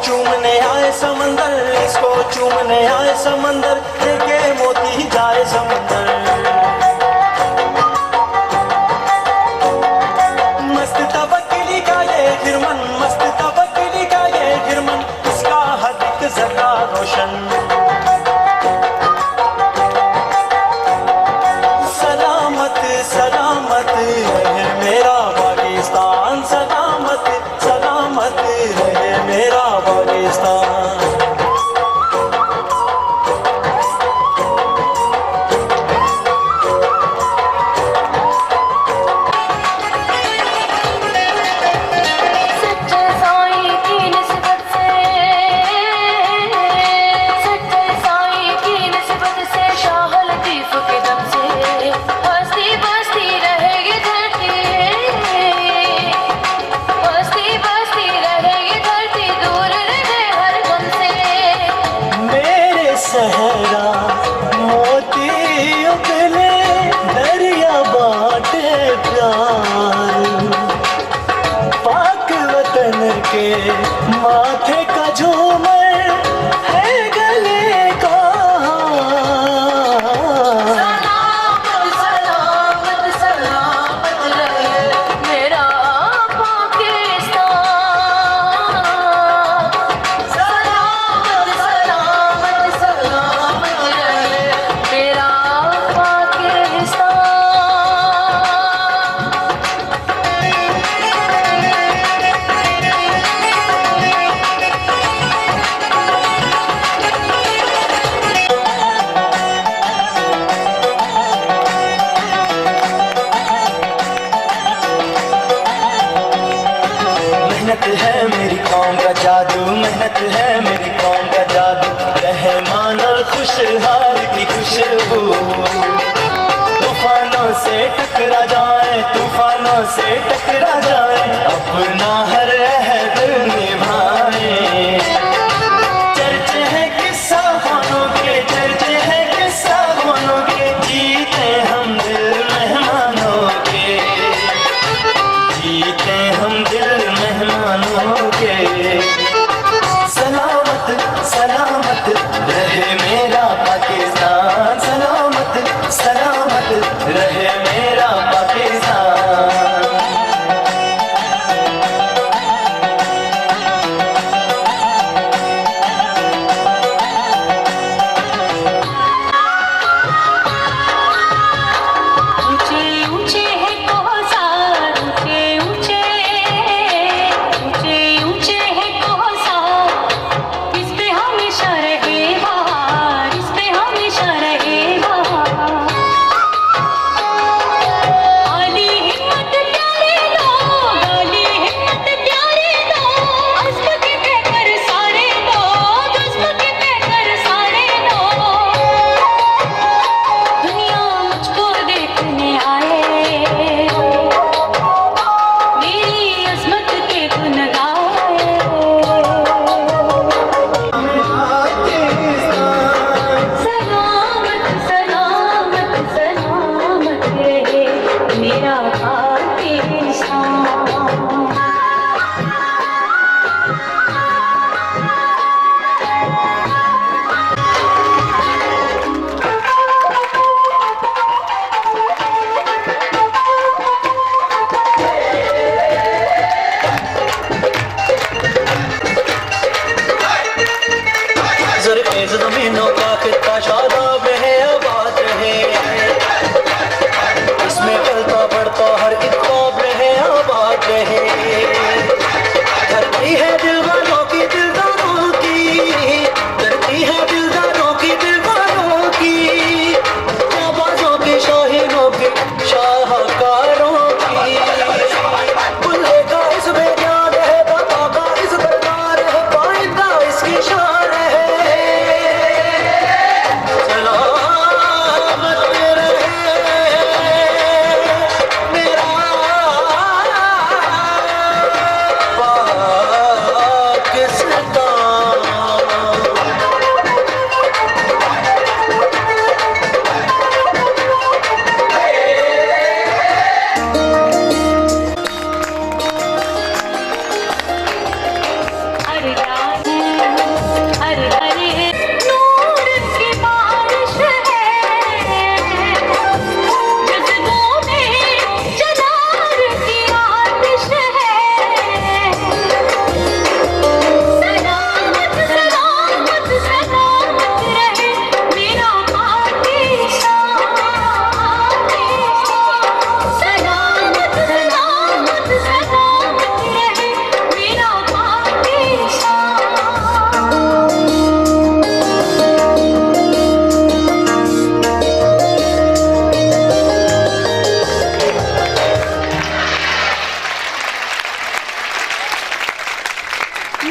चूमने आए समंदर, इसको चूमने आए समंदर, देखे मोती जाए समंदर। मस्त तबक्किली का ये गिरमन, मस्त तबक्किली का ये गिरमन, इसका हद जरा रोशन। सलामत सलामत रहे मेरा पाकिस्तान, सलामत सलामत रहे मेरा पाकिस्तान। सहरा मोती उगले दरिया बाटे प्यार, पाक वतन के माथे का झूमर है गले का। सलामत सलामत रहे मेरा पाकिस्तान, सलामत सलामत सलामत रहे मेरा पाकिस्तान। मेहनत है मेरी कौम का जादू, मेहनत है मेरी कौम का जादू, रहमान और खुशहाल की खुशबू। तूफानों से टकरा जाए, तूफानों से टकरा जाए, अपना हर अहद निभाए। चर्चे हैं किस्सा खानों के, चर्चे हैं किस्सा खानों के, जीते हम दिल मेहमानों के, जीते हम दिल मेहमानों के। सलामत सलामत रहे मेरा पाकिस्तान, सलामत सलामत रहे मेरा Pakistan.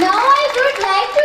Now I would like to